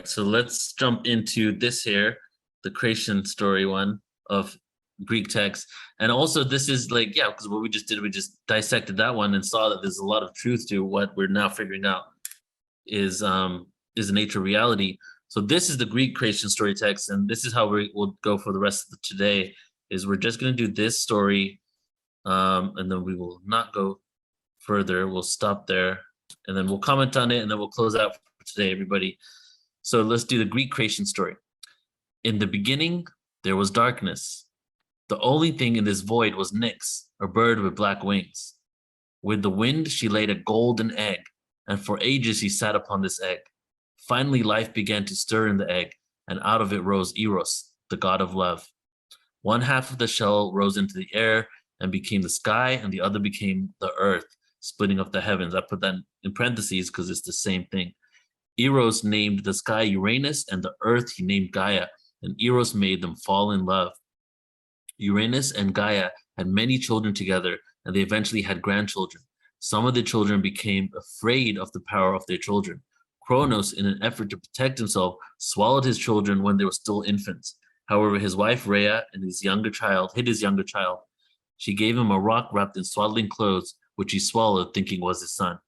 so let's jump into this here, the creation story one of Greek text. And also this is like, yeah, because what we just did, we just dissected that one and saw that there's a lot of truth to what we're now figuring out is the nature of reality. So this is the Greek creation story text, and this is how we will go for the rest of today, is we're just going to do this story, and then we will not go further. We'll stop there, and then we'll comment on it, and then we'll close out for today, everybody. So let's do the Greek creation story. In the beginning, there was darkness. The only thing in this void was Nyx, a bird with black wings. With the wind, she laid a golden egg, and for ages she sat upon this egg. Finally, life began to stir in the egg, and out of it rose Eros, the god of love. One half of the shell rose into the air and became the sky, and the other became the earth, splitting up the heavens. I put that in parentheses because it's the same thing. Eros named the sky Uranus, and the earth he named Gaia, and Eros made them fall in love. Uranus and Gaia had many children together, and they eventually had grandchildren. Some of the children became afraid of the power of their children. Kronos, in an effort to protect himself, swallowed his children when they were still infants. However, his wife Rhea and hid his younger child. She gave him a rock wrapped in swaddling clothes, which he swallowed, thinking was his son.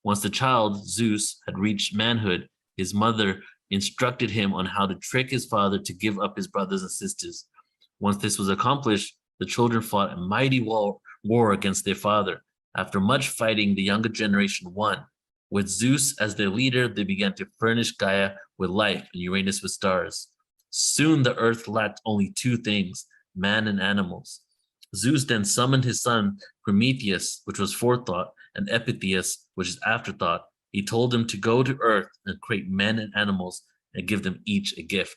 Once the child, Zeus, had reached manhood, his mother instructed him on how to trick his father to give up his brothers and sisters. Once this was accomplished, the children fought a mighty war against their father. After much fighting, the younger generation won. With Zeus as their leader, they began to furnish Gaia with life and Uranus with stars. Soon the earth lacked only two things, man and animals. Zeus then summoned his son Prometheus, which was forethought, and Epitheus, which is afterthought. He told him to go to earth and create men and animals and give them each a gift.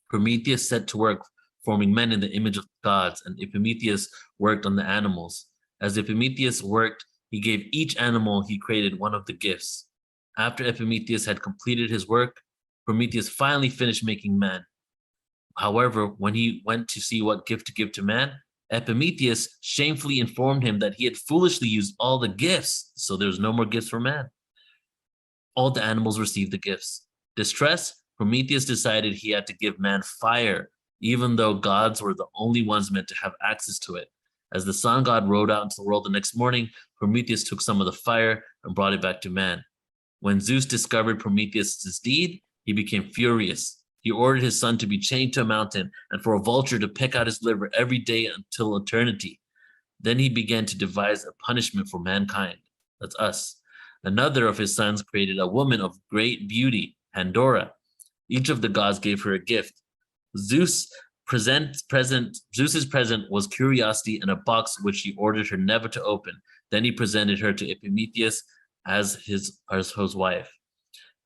Prometheus set to work forming men in the image of gods, and Epimetheus worked on the animals. As Epimetheus worked, he gave each animal he created one of the gifts. After Epimetheus had completed his work, Prometheus finally finished making man. However, when he went to see what gift to give to man, Epimetheus shamefully informed him that he had foolishly used all the gifts, so there was no more gifts for man. All the animals received the gifts. Distressed, Prometheus decided he had to give man fire, even though gods were the only ones meant to have access to it. As the sun god rode out into the world the next morning, Prometheus took some of the fire and brought it back to man. When Zeus discovered Prometheus' deed, he became furious. He ordered his son to be chained to a mountain and for a vulture to peck out his liver every day until eternity. Then he began to devise a punishment for mankind. That's us. Another of his sons created a woman of great beauty, Pandora. Each of the gods gave her a gift. Zeus's present was curiosity in a box which he ordered her never to open. Then he presented her to Epimetheus as his wife.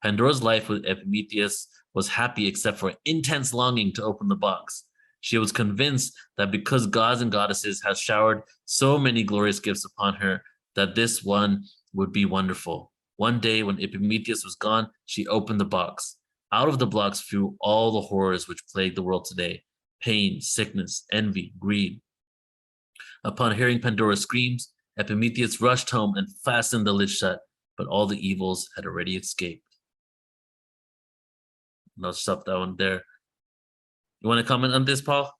Pandora's life with Epimetheus was happy except for intense longing to open the box. She was convinced that because gods and goddesses had showered so many glorious gifts upon her, that this one would be wonderful. One day when Epimetheus was gone, she opened the box. Out of the box flew all the horrors which plague the world today: pain, sickness, envy, greed. Upon hearing Pandora's screams, Epimetheus rushed home and fastened the lid shut, but all the evils had already escaped. And I'll stop that one there. You want to comment on this, Paul?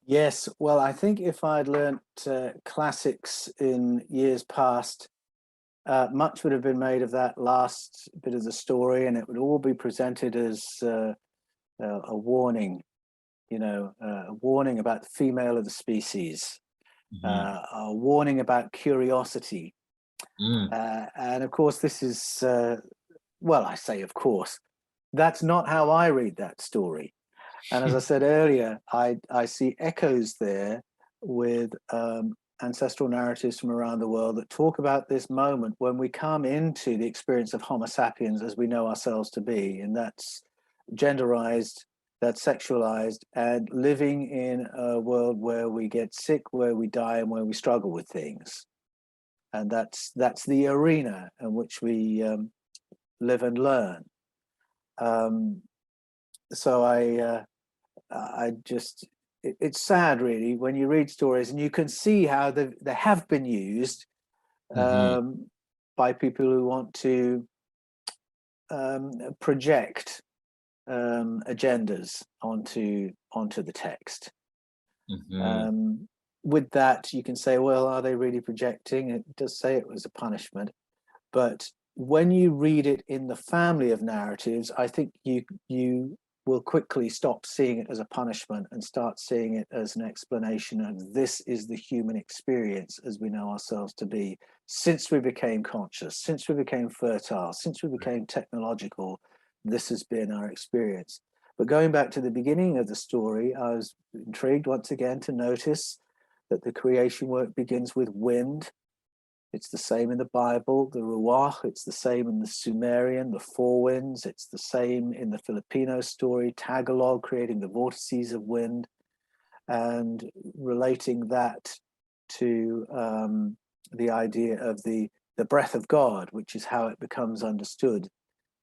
Yes, well, I think if I'd learnt classics in years past, much would have been made of that last bit of the story, and it would all be presented as a warning, a warning about the female of the species, a warning about curiosity. And of course, this is, well, I say of course, that's not how I read that story. And as I said earlier, I see echoes there with ancestral narratives from around the world that talk about this moment when we come into the experience of Homo sapiens as we know ourselves to be, and that's genderized, that's sexualized, and living in a world where we get sick, where we die, and where we struggle with things. And that's the arena in which we live and learn. So I just, it's sad really when you read stories and you can see how they have been used by people who want to project agendas onto the text. With that, you can say, well, are they really projecting? It does say it was a punishment, but when you read it in the family of narratives, I think you will quickly stop seeing it as a punishment and start seeing it as an explanation of this is the human experience as we know ourselves to be since we became conscious, since we became fertile, since we became technological. This has been our experience. But going back to the beginning of the story, I was intrigued once again to notice that the creation work begins with wind. It's the same in the Bible, the Ruach. It's the same in the Sumerian, the four winds. It's the same in the Filipino story, Tagalog, creating the vortices of wind, and relating that to the idea of the breath of God, which is how it becomes understood,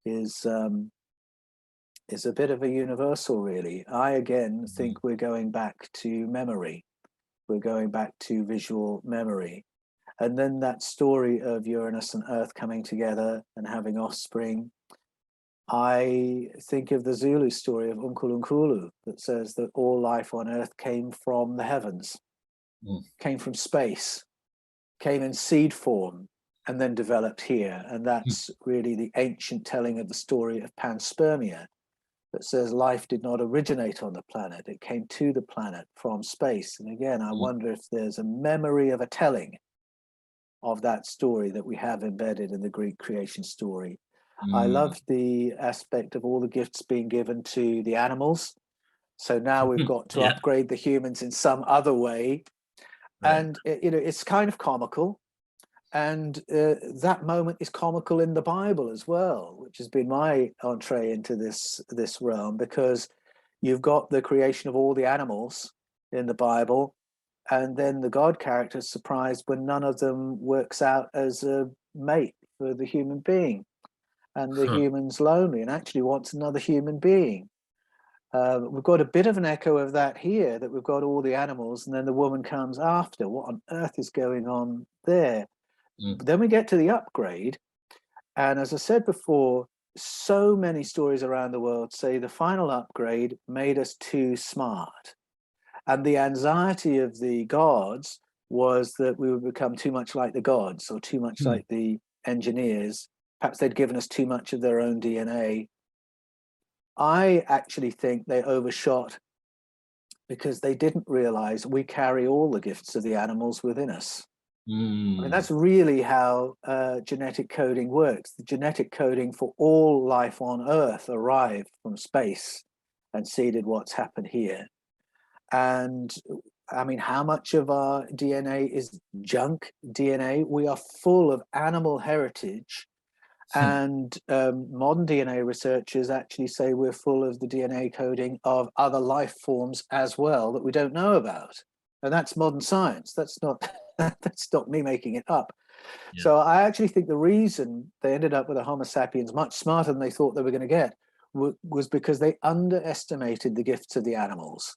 is a bit of a universal, really. I again think we're going back to memory. We're going back to visual memory. And then that story of Uranus and Earth coming together and having offspring, I think of the Zulu story of Unkulunkulu that says that all life on Earth came from the heavens, came from space, came in seed form, and then developed here. And that's really the ancient telling of the story of panspermia that says life did not originate on the planet. It came to the planet from space. And again, I wonder if there's a memory of a telling of that story that we have embedded in the Greek creation story. I loved the aspect of all the gifts being given to the animals. So now we've got to upgrade the humans in some other way. Right. And it's kind of comical. And that moment is comical in the Bible as well, which has been my entree into this realm, because you've got the creation of all the animals in the Bible, and then the God character is surprised when none of them works out as a mate for the human being. And the human's lonely and actually wants another human being. We've got a bit of an echo of that here, that we've got all the animals and then the woman comes after. What on earth is going on there? Then we get to the upgrade. And as I said before, so many stories around the world say the final upgrade made us too smart. And the anxiety of the gods was that we would become too much like the gods, or too much like the engineers. Perhaps they'd given us too much of their own DNA. I actually think they overshot because they didn't realize we carry all the gifts of the animals within us. I mean, that's really how genetic coding works. The genetic coding for all life on Earth arrived from space and seeded what's happened here. And I mean, how much of our DNA is junk DNA? We are full of animal heritage. And modern DNA researchers actually say we're full of the DNA coding of other life forms as well that we don't know about. And that's modern science. That's not me making it up. Yeah. So I actually think the reason they ended up with a Homo sapiens much smarter than they thought they were going to get was because they underestimated the gifts of the animals.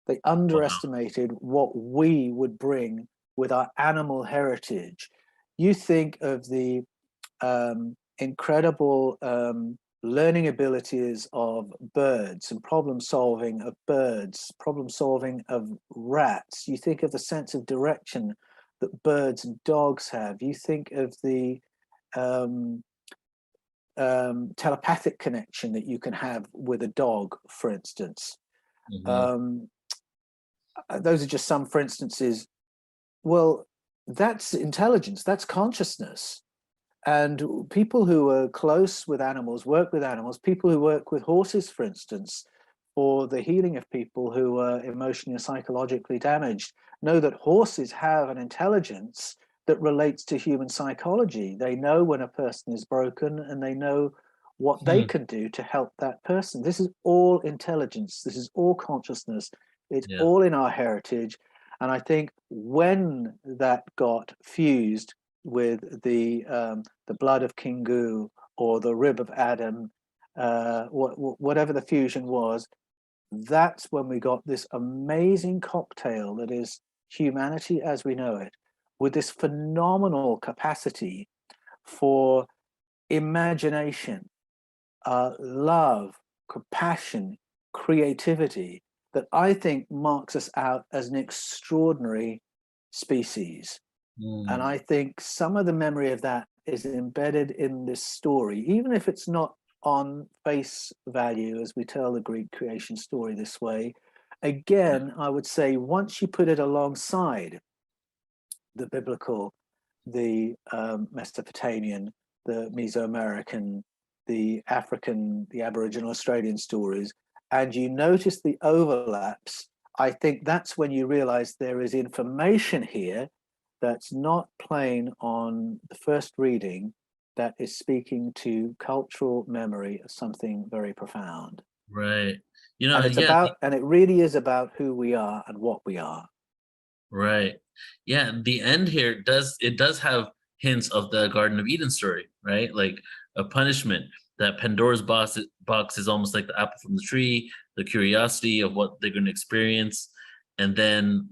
They underestimated what we would bring with our animal heritage. You think of the incredible learning abilities of birds and problem solving of birds, problem solving of rats. You think of the sense of direction that birds and dogs have. You think of the telepathic connection that you can have with a dog, for instance. Those are just some for instances. Well, that's intelligence, that's consciousness. And people who are close with animals, work with animals, people who work with horses, for instance, for the healing of people who are emotionally and psychologically damaged, know that horses have an intelligence that relates to human psychology. They know when a person is broken and they know what they can do to help that person. This is all intelligence. This is all consciousness. It's all in our heritage. And I think when that got fused with the blood of Kingu or the rib of Adam, whatever the fusion was, that's when we got this amazing cocktail that is humanity as we know it, with this phenomenal capacity for imagination, love, compassion, creativity that I think marks us out as an extraordinary species. And I think some of the memory of that is embedded in this story, even if it's not on face value as we tell the Greek creation story this way. Again, I would say once you put it alongside the biblical, the Mesopotamian, the Mesoamerican, the African, the Aboriginal Australian stories, and you notice the overlaps, I think that's when you realize there is information here that's not plain on the first reading, that is speaking to cultural memory of something very profound. Right. You know, And it's yeah, about, and it really is about who we are and what we are. right. Yeah, the end here does have hints of the Garden of Eden story, right? Like a punishment, that Pandora's box is almost like the apple from the tree, the curiosity of what they're going to experience. And then,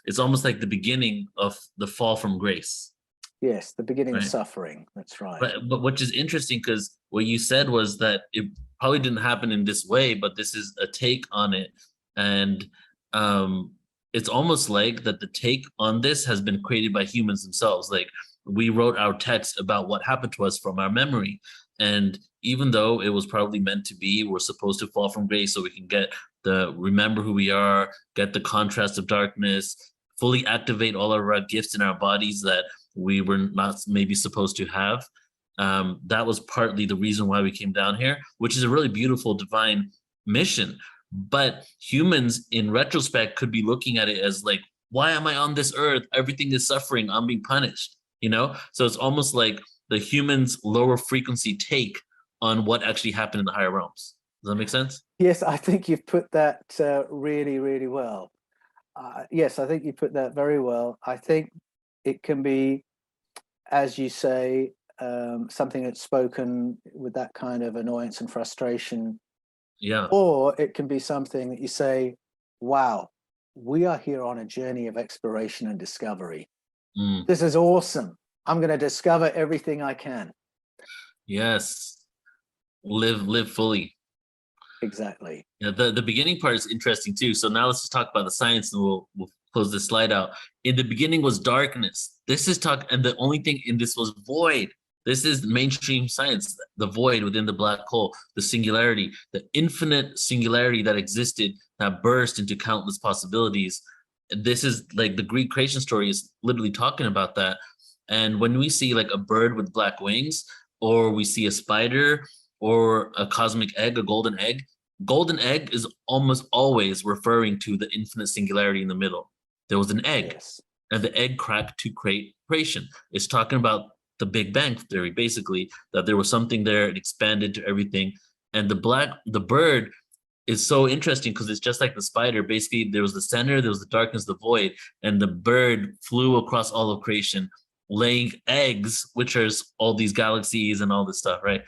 it's almost like the beginning of the fall from grace, Yes, the beginning of right? suffering. That's right. But which is interesting because what you said was that it probably didn't happen in this way, but this is a take on it. And um it's almost like that the take on this has been created by humans themselves. Like we wrote our text about what happened to us from our memory. And even though it was probably meant to be, we're supposed to fall from grace so we can get the remember who we are, get the contrast of darkness, fully activate all of our gifts in our bodies that we were not maybe supposed to have. That was partly the reason why we came down here, which is a really beautiful divine mission. But humans, in retrospect, could be looking at it as like, why am I on this earth? Everything is suffering. I'm being punished, So it's almost like the humans' lower frequency take on what actually happened in the higher realms. Does that make sense? Yes, I think you've put that really, really well. Yes, I think you put that very well. I think it can be, as you say, something that's spoken with that kind of annoyance and frustration, Yeah. or it can be something that you say, wow, we are here on a journey of exploration and discovery. Mm. This is awesome. I'm going to discover everything I can. Yes. Live fully. Exactly. Yeah, the beginning part is interesting too. So now let's just talk about the science, and we'll close this slide out. In the beginning was darkness. This is and the only thing in this was void. This is mainstream science, the void within the black hole, the singularity, the infinite singularity that existed, that burst into countless possibilities. This is like the Greek creation story is literally talking about that. And when we see like a bird with black wings, or we see a spider, or a cosmic egg, a golden egg is almost always referring to the infinite singularity in the middle. There was an egg, Yes. and the egg cracked to create creation. It's talking about the Big Bang theory, basically, that there was something there, it expanded to everything. And the bird is so interesting because it's just like the spider. Basically, there was the center, there was the darkness, the void, and the bird flew across all of creation, laying eggs, which are all these galaxies and all this stuff, right?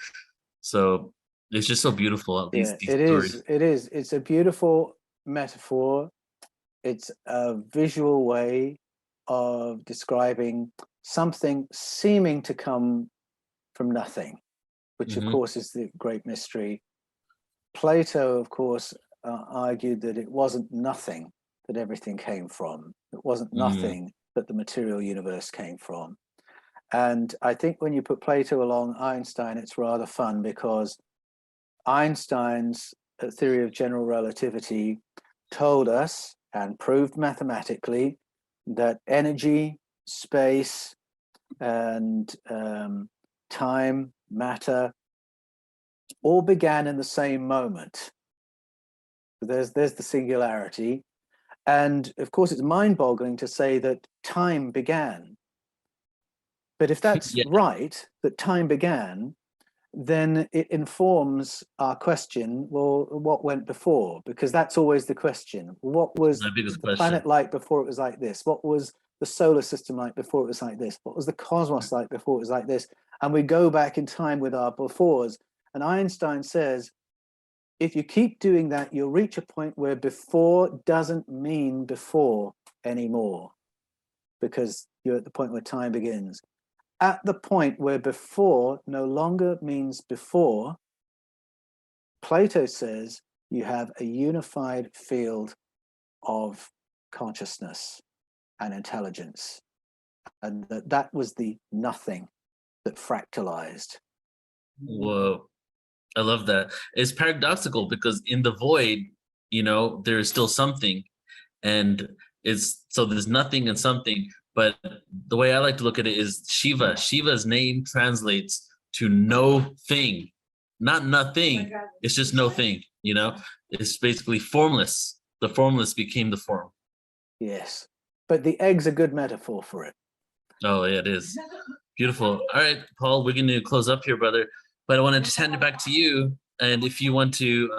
So it's just so beautiful, these Yeah, these it stories. is. It is. It's a beautiful metaphor. It's a visual way of describing something seeming to come from nothing, which of Hmm. course is the great mystery. Plato, of course, argued that it wasn't nothing that everything came from. It wasn't Mm. nothing that the material universe came from. And I think when you put Plato along Einstein, it's rather fun because Einstein's theory of general relativity told us and proved mathematically that energy, space, and time, matter, all began in the same moment. There's the singularity. And of course, it's mind-boggling to say that time began. But if that's Yeah, right, that time began, then it informs our question, well, what went before? Because that's always the question. What was my biggest the question. planet like before it was like this? What was the solar system like before it was like this? What was the cosmos like before it was like this? And we go back in time with our befores. And Einstein says, if you keep doing that, you'll reach a point where before doesn't mean before anymore, because you're at the point where time begins. At the point where before no longer means before, Plato says you have a unified field of consciousness and intelligence, and that was the nothing that fractalized. Whoa. I love that. It's paradoxical because in the void, there is still something, and it's so there's nothing and something. But the way I like to look at it is Shiva. Shiva's name translates to no thing, not nothing. It's just no thing. It's basically formless. The formless became the form. Yes, but the egg's a good metaphor for it. Oh, yeah, it is. Beautiful. All right, Paul, we're going to close up here, brother. But I want to just hand it back to you. And if you want to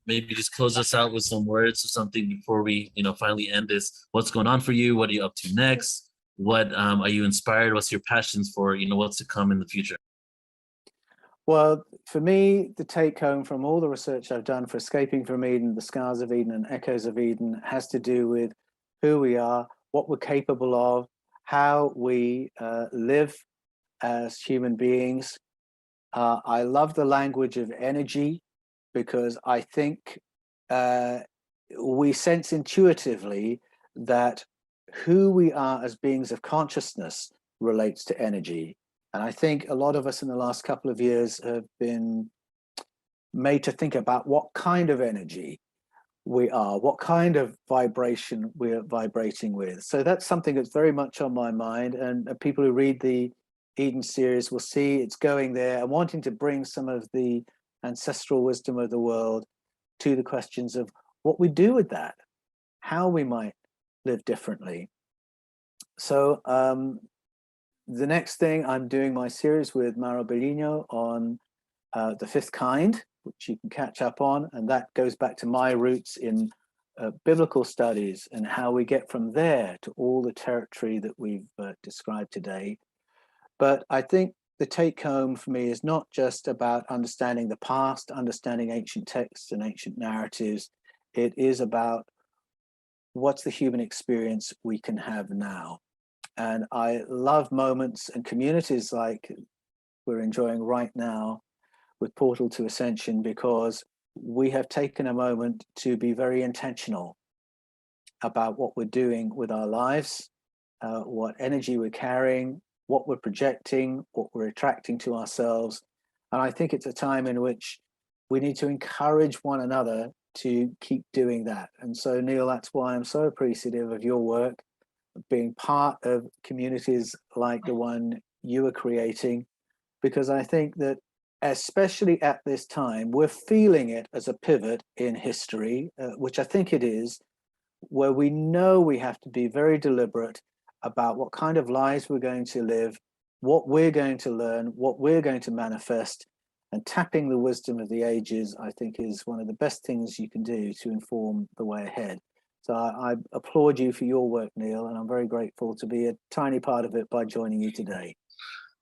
maybe just close us out with some words or something before we, finally end this. What's going on for you? What are you up to next? What are you inspired? What's your passions for, what's to come in the future? Well, for me, the take home from all the research I've done for Escaping from Eden, The Scars of Eden, and Echoes of Eden has to do with who we are, what we're capable of, how we live as human beings. I love the language of energy because I think we sense intuitively that who we are as beings of consciousness relates to energy. And I think a lot of us in the last couple of years have been made to think about what kind of energy we are, what kind of vibration we're vibrating with. So that's something that's very much on my mind. And people who read the Eden series will see it's going there and wanting to bring some of the ancestral wisdom of the world to the questions of what we do with that, how we might live differently. So the next thing, I'm doing my series with Mauro Bellino on the fifth kind, which you can catch up on. And that goes back to my roots in biblical studies and how we get from there to all the territory that we've described today. But I think the take home for me is not just about understanding the past, understanding ancient texts and ancient narratives. It is about what's the human experience we can have now. And I love moments and communities like we're enjoying right now with Portal to Ascension, because we have taken a moment to be very intentional about what we're doing with our lives, what energy we're carrying, what we're projecting, what we're attracting to ourselves. And I think it's a time in which we need to encourage one another to keep doing that. And so, Neil, that's why I'm so appreciative of your work, being part of communities like the one you are creating, because I think that especially at this time, we're feeling it as a pivot in history, which I think it is, where we know we have to be very deliberate about what kind of lives we're going to live, what we're going to learn, what we're going to manifest, and tapping the wisdom of the ages, I think, is one of the best things you can do to inform the way ahead. So I applaud you for your work, Neil, and I'm very grateful to be a tiny part of it by joining you today.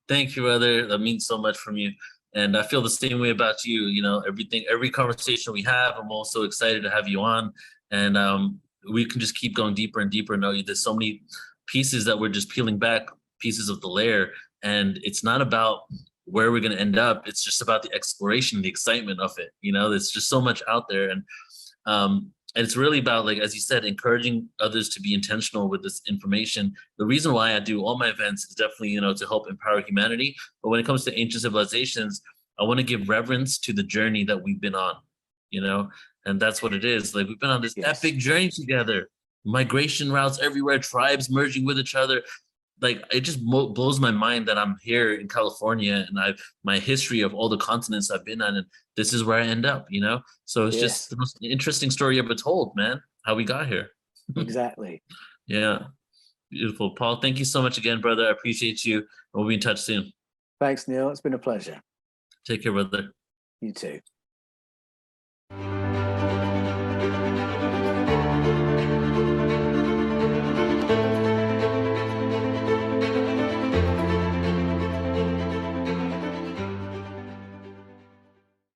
Thank you, brother. That means so much from you. And I feel the same way about you. Every conversation we have, I'm also excited to have you on. And we can just keep going deeper and deeper. No, there's so many pieces that we're just peeling back, pieces of the layer. And it's not about where we're going to end up. It's just about the exploration, the excitement of it. There's just so much out there. And it's really about, like, as you said, encouraging others to be intentional with this information. The reason why I do all my events is definitely, to help empower humanity. But when it comes to ancient civilizations, I want to give reverence to the journey that we've been on, and that's what it is. Like, we've been on this epic journey together, migration routes everywhere, tribes merging with each other. Like, it just blows my mind that I'm here in California and my history of all the continents I've been on, and this is where I end up, So it's just the most interesting story ever told, man, how we got here. Exactly. Yeah. Beautiful. Paul, thank you so much again, brother. I appreciate you. We'll be in touch soon. Thanks, Neil. It's been a pleasure. Take care, brother. You too.